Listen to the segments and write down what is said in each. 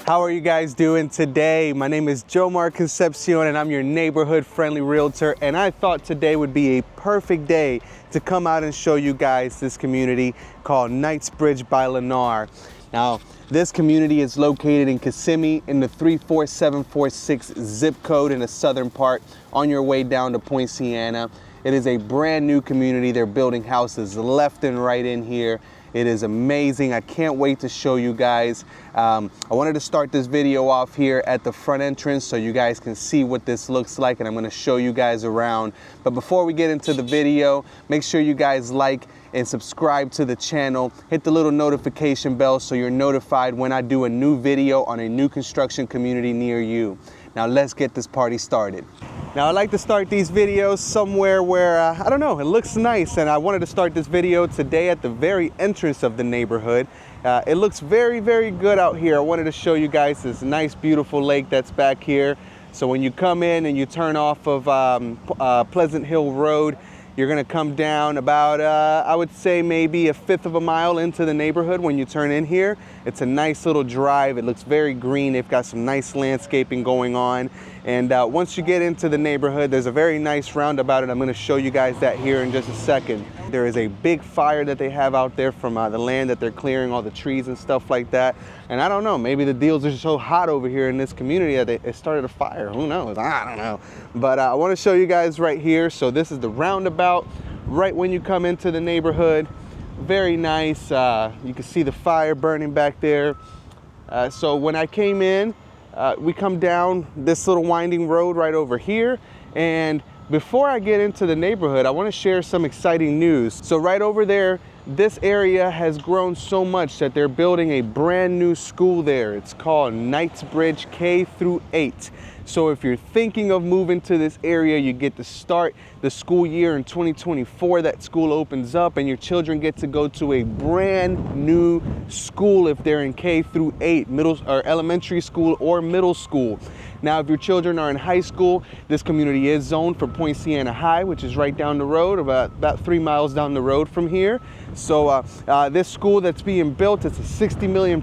How are you guys doing today? My name is Jomar Concepcion and I'm your neighborhood friendly realtor, and I thought today would be a perfect day to come out and show you guys this community called Knightsbridge by Lennar. Now, this community is located in Kissimmee in the 34746 zip code in the southern part on your way down to Poinciana. It is a brand new community. They're building houses left and right in here. It is amazing. I can't wait to show you guys. I wanted to start this video off here at the front entrance so you guys can see what this looks like, and I'm going to show you guys around. But before we get into the video, make sure you guys like and subscribe to the channel. Hit the little notification bell so you're notified when I do a new video on a new construction community near you. Now let's get this party started. Now I like to start these videos somewhere where, I don't know, it looks nice, and I wanted to start this video today at the very entrance of the neighborhood. It looks very, very good out here. I wanted to show you guys this nice, beautiful lake that's back here. So when you come in and you turn off of Pleasant Hill Road, you're gonna come down about, I would say maybe a fifth of a mile into the neighborhood when you turn in here. It's a nice little drive. It looks very green. They've got some nice landscaping going on. And once you get into the neighborhood, there's a very nice roundabout, and I'm gonna show you guys that here in just a second. There is a big fire that they have out there from the land that they're clearing, all the trees and stuff like that. And I don't know, maybe the deals are so hot over here in this community that it started a fire. Who knows? I don't know. But I wanna show you guys right here. So this is the roundabout right when you come into the neighborhood. Very nice. You can see the fire burning back there. So when I came in, we come down this little winding road right over here. And before I get into the neighborhood, I want to share some exciting news. So right over there, this area has grown so much that they're building a brand new school there. It's called Knightsbridge K-8. So if you're thinking of moving to this area, you get to start the school year in 2024. That school opens up and your children get to go to a brand new school if they're in K-8, middle or elementary school or middle school. Now, if your children are in high school, this community is zoned for Poinciana High, which is right down the road, about 3 miles down the road from here. So this school that's being built, it's a $60 million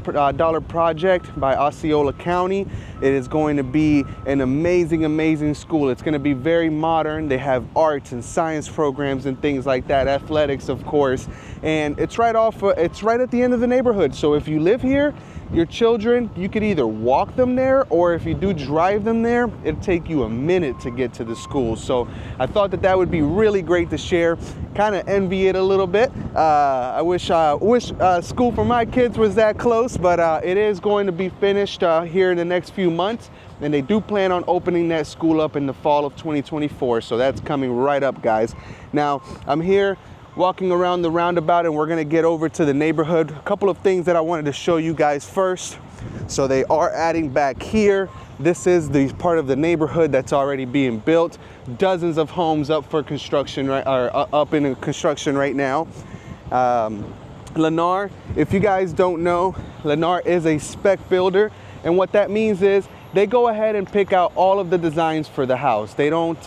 project by Osceola County. It is going to be an amazing, amazing school. It's going to be very modern. They have arts and science programs and things like that, athletics, of course. And it's right at the end of the neighborhood. So if you live here, your children, you could either walk them there, or if you do drive them there, it'll take you a minute to get to the school. So I thought that would be really great to share. Kind of envy it a little bit. I wish school for my kids was that close, but it is going to be finished here in the next few months, and they do plan on opening that school up in the fall of 2024. So that's coming right up, guys. Now I'm here walking around the roundabout, and we're gonna get over to the neighborhood. A couple of things that I wanted to show you guys first. So they are adding back here. This is the part of the neighborhood that's already being built. Dozens of homes up for construction, up in construction right now. Lennar, if you guys don't know, Lennar is a spec builder, and what that means is they go ahead and pick out all of the designs for the house. They don't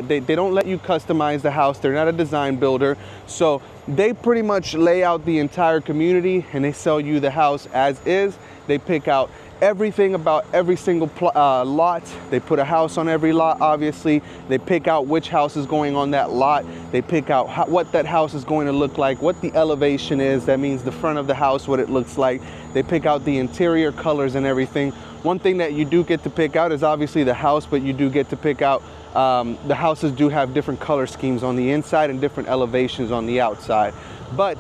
they don't let you customize the house. They're not a design builder. So they pretty much lay out the entire community and they sell you the house as is. They pick out everything about every single lot. They put a house on every lot, obviously. They pick out which house is going on that lot. They pick out what that house is going to look like, what the elevation is. That means the front of the house, what it looks like. They pick out the interior colors and everything. One thing that you do get to pick out is obviously the house, but you do get to pick out, the houses do have different color schemes on the inside and different elevations on the outside. But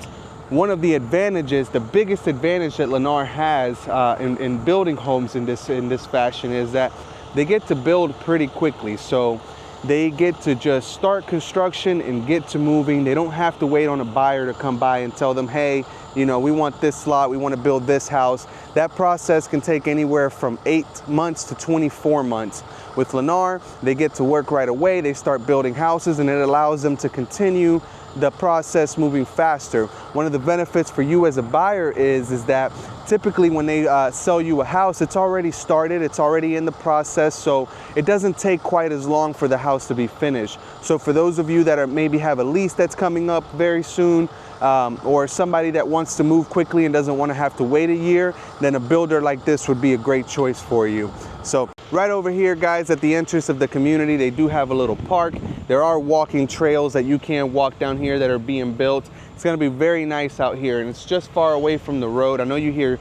one of the advantages, the biggest advantage that Lennar has in building homes in this fashion is that they get to build pretty quickly. So they get to just start construction and get to moving. They don't have to wait on a buyer to come by and tell them, hey, you know, we want this lot, we want to build this house. That process can take anywhere from 8 months to 24 months. With Lennar, they get to work right away. They start building houses, and it allows them to continue the process moving faster. One of the benefits for you as a buyer is that typically when they sell you a house, it's already started, it's already in the process, so it doesn't take quite as long for the house to be finished. So for those of you that are maybe have a lease that's coming up very soon, or somebody that wants to move quickly and doesn't want to have to wait a year, then a builder like this would be a great choice for you. So right over here, guys, at the entrance of the community, they do have a little park. There are walking trails that you can walk down here that are being built. It's going to be very nice out here, and it's just far away from the road. I know you hear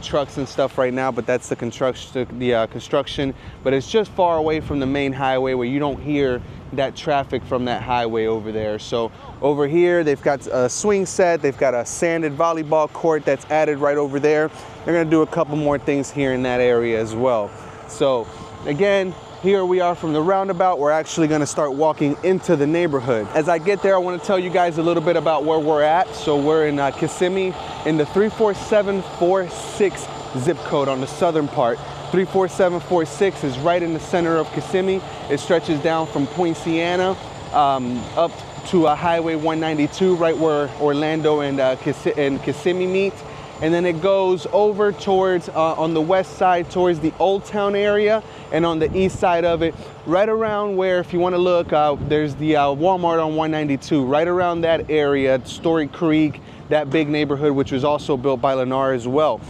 trucks and stuff right now, but that's the construction, but it's just far away from the main highway where you don't hear that traffic from that highway over there. So over here, they've got a swing set, they've got a sanded volleyball court that's added right over there. They're going to do a couple more things here in that area as well. So again, here we are from the roundabout. We're actually going to start walking into the neighborhood. As I get there, I want to tell you guys a little bit about where we're at. So we're in Kissimmee in the 34746 zip code on the southern part. 34746 is right in the center of Kissimmee. It stretches down from Poinciana up to Highway 192, right where Orlando and Kissimmee meet. And then it goes over towards, on the west side, towards the Old Town area, and on the east side of it, right around where, if you want to look, there's the Walmart on 192, right around that area, Story Creek, that big neighborhood, which was also built by Lennar as well.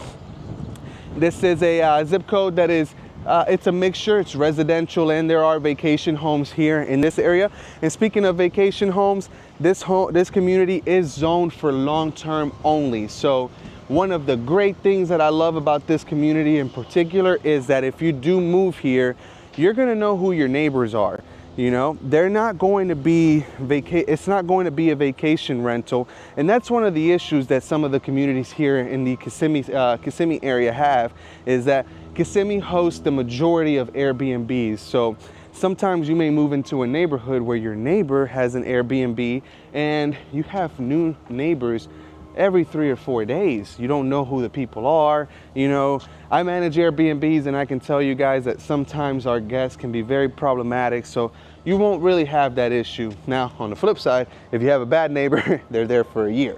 This is a zip code that is, it's a mixture, it's residential, and there are vacation homes here in this area. And speaking of vacation homes, this community is zoned for long-term only. So one of the great things that I love about this community in particular is that if you do move here, you're gonna know who your neighbors are. You know, they're not going to be it's not going to be a vacation rental. And that's one of the issues that some of the communities here in the Kissimmee area have, is that Kissimmee hosts the majority of Airbnbs. So sometimes you may move into a neighborhood where your neighbor has an Airbnb and you have new neighbors every 3 or 4 days. You don't know who the people are. You know, I manage Airbnbs, and I can tell you guys that sometimes our guests can be very problematic, so you won't really have that issue. Now, on the flip side, if you have a bad neighbor, they're there for a year.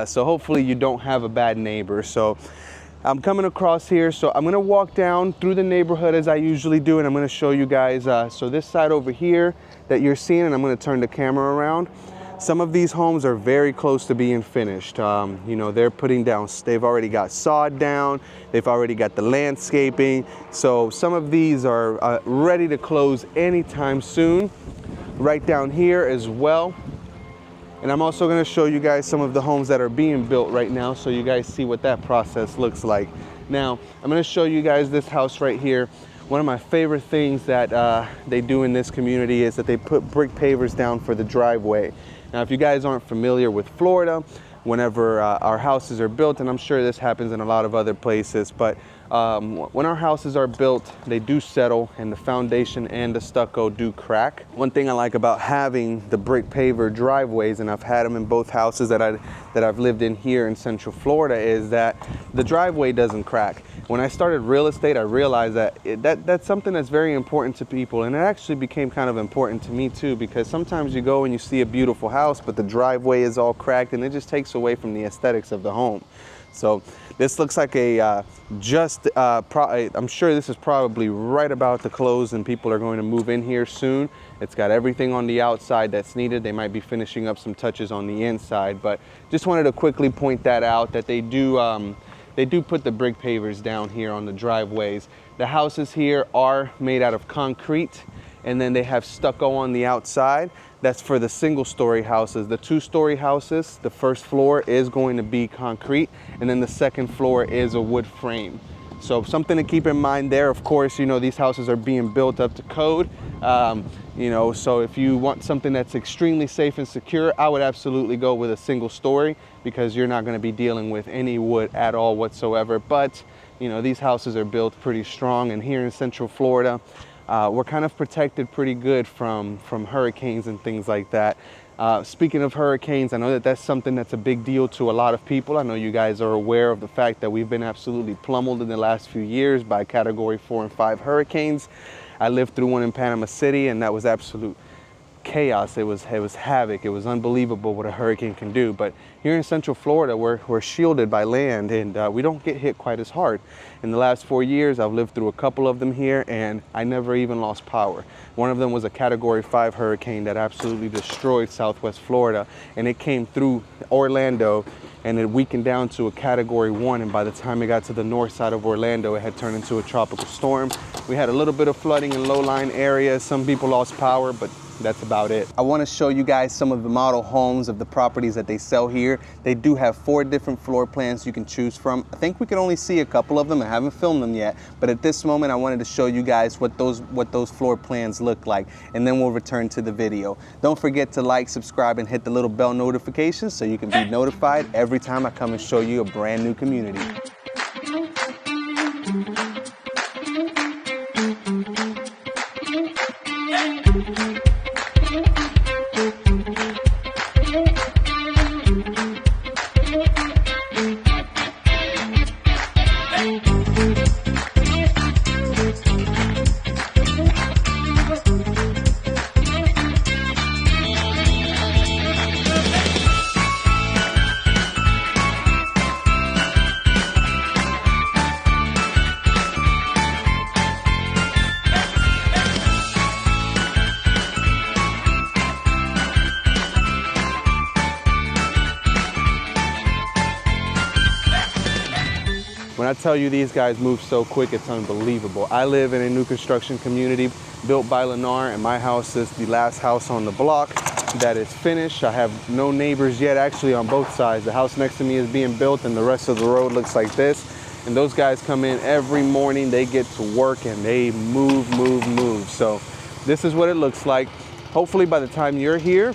So hopefully you don't have a bad neighbor. So I'm coming across here, so I'm gonna walk down through the neighborhood as I usually do, and I'm gonna show you guys, so this side over here that you're seeing, and I'm gonna turn the camera around. Some of these homes are very close to being finished. You know, they're putting down, they've already got sod down, they've already got the landscaping. So some of these are ready to close anytime soon. Right down here as well. And I'm also gonna show you guys some of the homes that are being built right now, so you guys see what that process looks like. Now, I'm gonna show you guys this house right here. One of my favorite things that they do in this community is that they put brick pavers down for the driveway. Now, if you guys aren't familiar with Florida, whenever our houses are built, and I'm sure this happens in a lot of other places, but when our houses are built, they do settle, and the foundation and the stucco do crack. One thing I like about having the brick paver driveways, and I've had them in both houses that I've lived in here in Central Florida, is that the driveway doesn't crack. When I started real estate, I realized that that's something that's very important to people, and it actually became kind of important to me too, because sometimes you go and you see a beautiful house, but the driveway is all cracked, and it just takes away from the aesthetics of the home. So this looks like a I'm sure this is probably right about to close, and people are going to move in here soon. It's got everything on the outside that's needed. They might be finishing up some touches on the inside, but just wanted to quickly point that out, that they do put the brick pavers down here on the driveways. The houses here are made out of concrete, and then they have stucco on the outside. That's for the single-story houses. The 2-story houses, the first floor is going to be concrete, and then the second floor is a wood frame. So something to keep in mind there. Of course, you know, these houses are being built up to code. You know, so if you want something that's extremely safe and secure, I would absolutely go with a single story, because you're not going to be dealing with any wood at all whatsoever. But, you know, these houses are built pretty strong, and here in Central Florida, we're kind of protected pretty good from hurricanes and things like that. Speaking of hurricanes, I know that that's something that's a big deal to a lot of people. I know you guys are aware of the fact that we've been absolutely pummeled in the last few years by Category 4 and 5 hurricanes. I lived through one in Panama City, and that was absolute chaos. It was havoc. It was unbelievable what a hurricane can do. But here in Central Florida, we're shielded by land, and we don't get hit quite as hard. In the last 4 years, I've lived through a couple of them here, and I never even lost power. One of them was a Category 5 hurricane that absolutely destroyed Southwest Florida, and it came through Orlando, and it weakened down to a Category 1, and by the time it got to the north side of Orlando, it had turned into a tropical storm. We had a little bit of flooding in low-lying areas. Some people lost power, but that's about it. I want to show you guys some of the model homes of the properties that they sell here. They do have 4 different floor plans you can choose from. I think we can only see a couple of them. I haven't filmed them yet, but at this moment I wanted to show you guys what those floor plans look like, and then we'll return to the video. Don't forget to like, subscribe, and hit the little bell notification so you can be notified every time I come and show you a brand new community. When I tell you these guys move so quick, it's unbelievable. I live in a new construction community built by Lennar, and my house is the last house on the block that is finished. I have no neighbors yet, actually, on both sides. The house next to me is being built, and the rest of the road looks like this. And those guys come in every morning, they get to work, and they move. So this is what it looks like. Hopefully by the time you're here,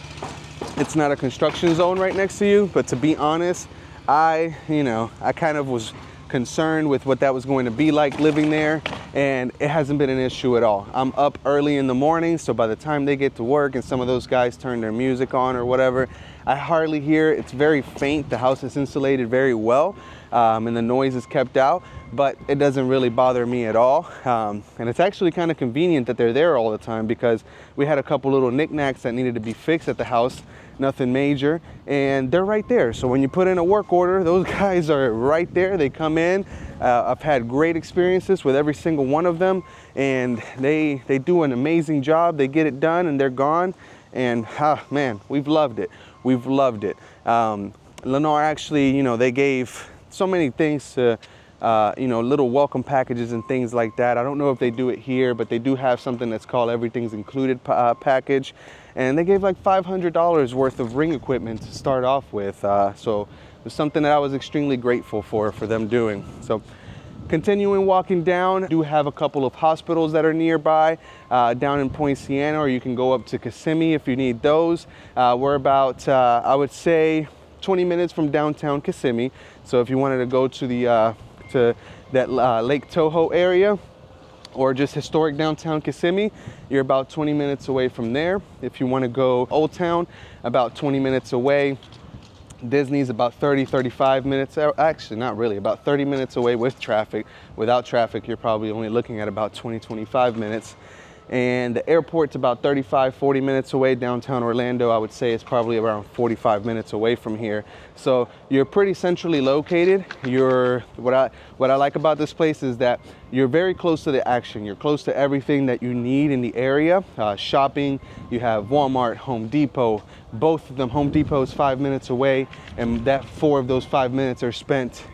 it's not a construction zone right next to you. But to be honest, I kind of was concerned with what that was going to be like living there, and it hasn't been an issue at all. I'm up early in the morning, so by the time they get to work and some of those guys turn their music on or whatever, I hardly hear it. It's very faint. The house is insulated very well, and the noise is kept out, but it doesn't really bother me at all. And it's actually kind of convenient that they're there all the time, because we had a couple little knickknacks that needed to be fixed at the house, nothing major, and they're right there. So when you put in a work order, those guys are right there. They come in. I've had great experiences with every single one of them, and they do an amazing job. They get it done and they're gone, and man, we've loved it. We've loved it. Lennar actually, they gave so many things to little welcome packages and things like that. I don't know if they do it here, but they do have something that's called Everything's Included package. And they gave like $500 worth of ring equipment to start off with. So it was something that I was extremely grateful for them doing. So continuing walking down, I do have a couple of hospitals that are nearby down in Poinciana, or you can go up to Kissimmee if you need those. We're about, I would say, 20 minutes from downtown Kissimmee. So if you wanted to go to the to that Lake Toho area, or just historic downtown Kissimmee, you're about 20 minutes away from there. If you want to go Old Town, about 20 minutes away. Disney's about 35 minutes, actually not really, about 30 minutes away with traffic. Without traffic, you're probably only looking at about 25 minutes. And the airport's about 40 minutes away. Downtown Orlando, I would say, is probably around 45 minutes away from here. So you're pretty centrally located. What I like about this place is that you're very close to the action. You're close to everything that you need in the area. Shopping, you have Walmart, Home Depot. Both of them, Home Depot is 5 minutes away, and that 4 of those 5 minutes are spent,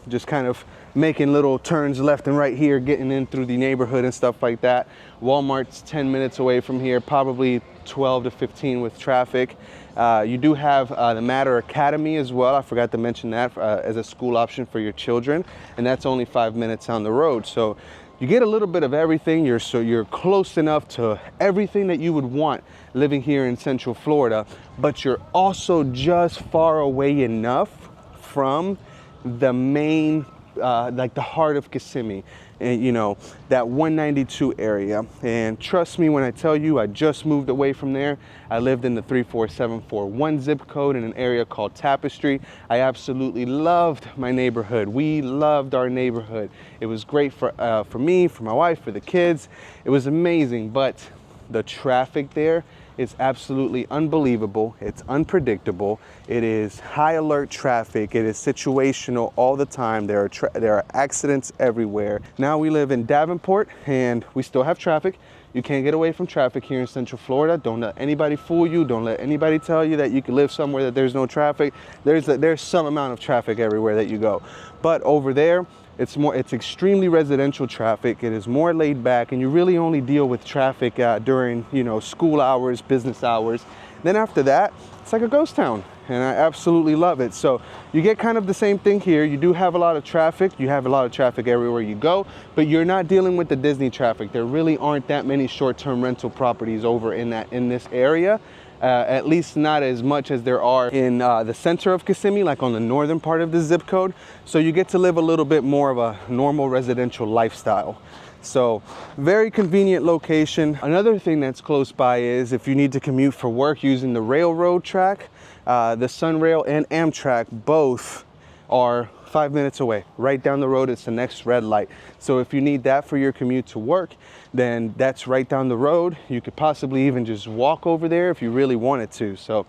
just kind of making little turns left and right here, getting in through the neighborhood and stuff like that. Walmart's 10 minutes away from here, probably 12 to 15 with traffic. You do have the Matter Academy as well. I forgot to mention that as a school option for your children, and that's only 5 minutes on the road. So you get a little bit of everything. You're close enough to everything that you would want living here in Central Florida, but you're also just far away enough from the main like the heart of Kissimmee, and that 192 area. And trust me when I tell you, I just moved away from there. I lived in the 34741 zip code in an area called Tapestry. I absolutely loved my neighborhood. We loved our neighborhood. It was great for me, for my wife, for the kids. It was amazing. But The traffic there is absolutely unbelievable. It's unpredictable. It is high alert traffic. It is situational all the time. There are accidents everywhere. Now we live in Davenport and we still have traffic. You can't get away from traffic here in Central Florida. Don't let anybody fool you. Don't let anybody tell you that you can live somewhere that there's no traffic. There's some amount of traffic everywhere that you go. But over there, it's extremely residential traffic. It is more laid back, and you really only deal with traffic during, you know, school hours, business hours. Then after that, it's like a ghost town, and I absolutely love it. So you get kind of the same thing here. You do have a lot of traffic. You have a lot of traffic everywhere you go, but you're not dealing with the Disney traffic. There really aren't that many short-term rental properties over in this area. At least not as much as there are in the center of Kissimmee, like on the northern part of the zip code. So you get to live a little bit more of a normal residential lifestyle. So very convenient location. Another thing that's close by is if you need to commute for work using the railroad track, the Sunrail and Amtrak both are 5 minutes away. Right down the road, it's the next red light. So if you need that for your commute to work, then that's right down the road. You could possibly even just walk over there if you really wanted to. So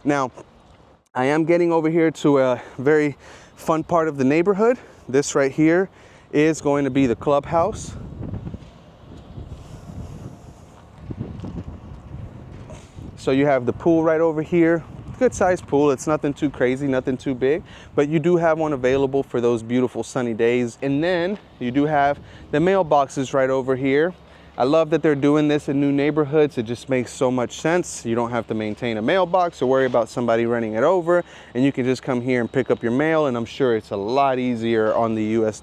now I am getting over here to a very fun part of the neighborhood. This right here is going to be the clubhouse. So you have the pool right over here. Good sized pool. It's nothing too crazy, nothing too big, but you do have one available for those beautiful sunny days. And then you do have the mailboxes right over here. I love that they're doing this in new neighborhoods. It just makes so much sense. You don't have to maintain a mailbox or worry about somebody running it over, and you can just come here and pick up your mail, and I'm sure it's a lot easier on the US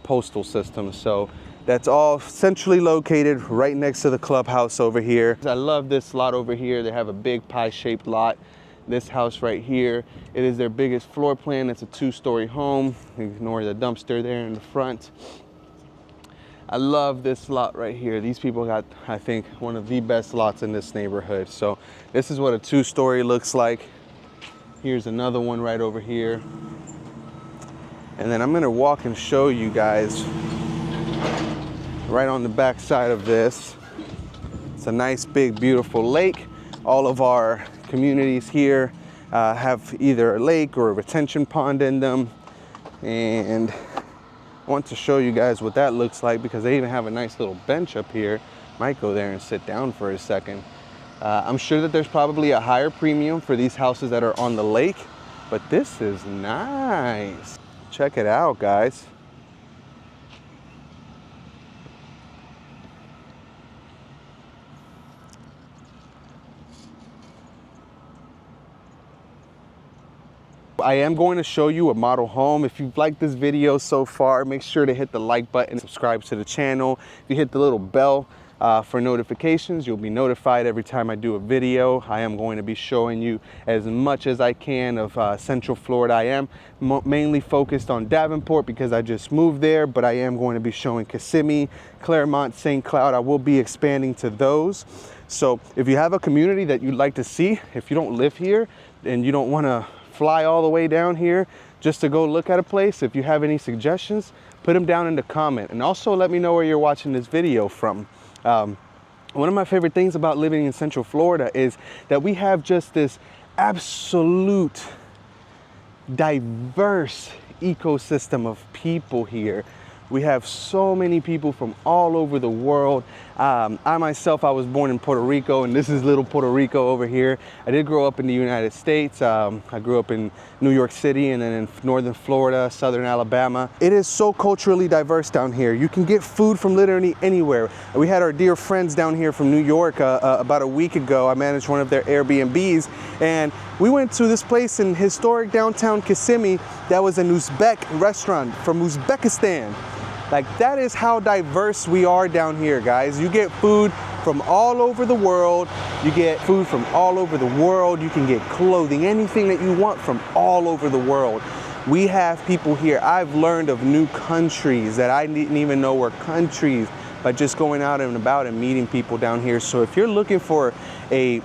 postal system. So that's all centrally located right next to the clubhouse over here. I love this lot over here. They have a big pie-shaped lot. This house right here, it is their biggest floor plan. It's a 2-story home. Ignore the dumpster there in the front. I love this lot right here. These people got, I think, one of the best lots in this neighborhood. So this is what a 2-story looks like. Here's another one right over here. And then I'm gonna walk and show you guys right on the back side of this. It's a nice, big, beautiful lake. All of our communities here have either a lake or a retention pond in them, and I want to show you guys what that looks like because they even have a nice little bench up here. Might go there and sit down for a second. I'm sure that there's probably a higher premium for these houses that are on the lake, but this is nice. Check it out, guys. I am going to show you a model home. If you've liked this video so far, make sure to hit the like button, subscribe to the channel. If you hit the little bell for notifications, you'll be notified every time I do a video. I am going to be showing you as much as I can of Central Florida. I am mainly focused on Davenport because I just moved there, but I am going to be showing Kissimmee, Claremont, St. Cloud. I will be expanding to those. So if you have a community that you'd like to see, if you don't live here and you don't want to fly all the way down here just to go look at a place, if you have any suggestions, put them down in the comment, and also let me know where you're watching this video from. One of my favorite things about living in Central Florida is that we have just this absolute diverse ecosystem of people here. We have so many people from all over the world. I myself, I was born in Puerto Rico, and this is little Puerto Rico over here. I did grow up in the United States. I grew up in New York City and then in northern Florida, southern Alabama. It is so culturally diverse down here. You can get food from literally anywhere. We had our dear friends down here from New York about a week ago. I managed one of their Airbnbs, and we went to this place in historic downtown Kissimmee that was an Uzbek restaurant from Uzbekistan. Like, that is how diverse we are down here, guys. You get food from all over the world. You get food from all over the world. You can get clothing, anything that you want from all over the world. We have people here. I've learned of new countries that I didn't even know were countries. by just going out and about and meeting people down here. So if you're looking for a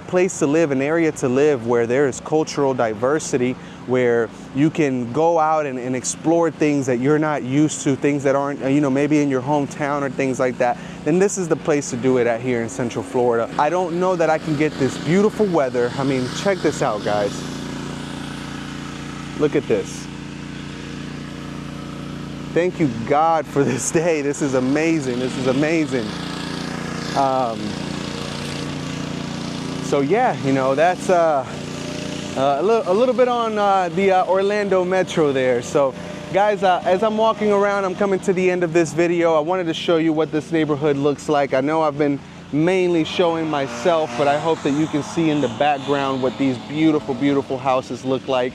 place to live, an area to live where there is cultural diversity, where you can go out and explore things that you're not used to, things that aren't, you know, maybe in your hometown or things like that, then this is the place to do it at here in Central Florida. I don't know that I can get this beautiful weather. I mean, check this out, guys. Look at this. Thank you, God, for this day. This is amazing. This is amazing. So yeah, you know, that's a little bit on the Orlando Metro there. So guys, as I'm walking around, I'm coming to the end of this video. I wanted to show you what this neighborhood looks like. I know I've been mainly showing myself, but I hope that you can see in the background what these beautiful, beautiful houses look like.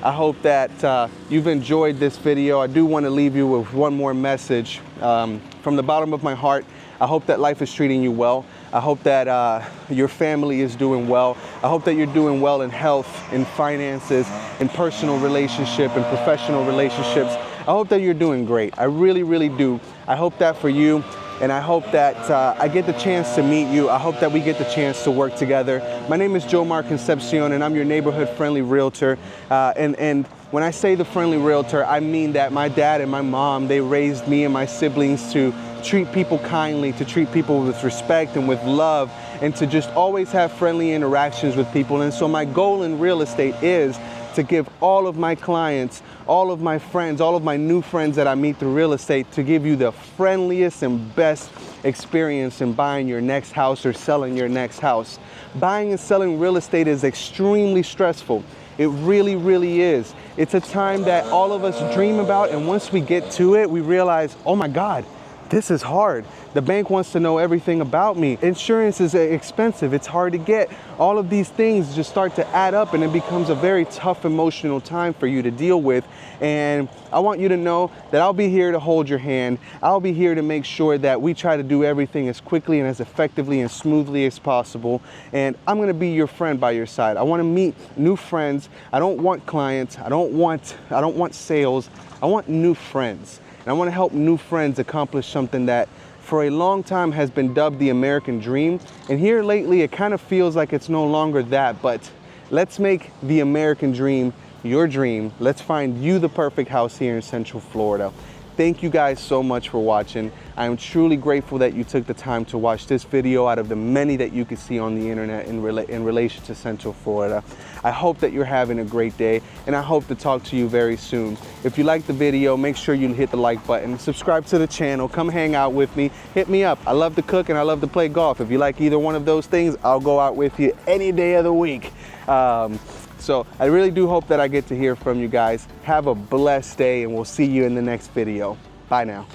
I hope that you've enjoyed this video. I do want to leave you with one more message. From the bottom of my heart, I hope that life is treating you well. I hope that your family is doing well. I hope that you're doing well in health, in finances, in personal relationship, and professional relationships. I hope that you're doing great. I really, really do. I hope that for you. And I hope that I get the chance to meet you. I hope that we get the chance to work together. My name is Jomar Concepcion, and I'm your neighborhood friendly realtor. And when I say the friendly realtor, I mean that my dad and my mom, they raised me and my siblings to treat people kindly, to treat people with respect and with love, and to just always have friendly interactions with people. And so my goal in real estate is to give all of my clients, all of my friends, all of my new friends that I meet through real estate, to give you the friendliest and best experience in buying your next house or selling your next house. Buying and selling real estate is extremely stressful. It really, really is. It's a time that all of us dream about, and once we get to it, we realize, oh my God, this is hard. The bank wants to know everything about me. Insurance is expensive. It's hard to get. All of these things just start to add up, and it becomes a very tough emotional time for you to deal with. And I want you to know that I'll be here to hold your hand. I'll be here to make sure that we try to do everything as quickly and as effectively and smoothly as possible. And I'm going to be your friend by your side. I want to meet new friends. I don't want clients. I don't want sales. I want new friends. And I want to help new friends accomplish something that for a long time has been dubbed the American dream. And here lately, it kind of feels like it's no longer that, but let's make the American dream your dream. Let's find you the perfect house here in Central Florida. Thank you guys so much for watching. I am truly grateful that you took the time to watch this video out of the many that you can see on the internet in relation to Central Florida. I hope that you're having a great day, and I hope to talk to you very soon. If you liked the video, make sure you hit the like button, subscribe to the channel, come hang out with me, hit me up. I love to cook and I love to play golf. If you like either one of those things, I'll go out with you any day of the week. So I really do hope that I get to hear from you guys. Have a blessed day, and we'll see you in the next video. Bye now.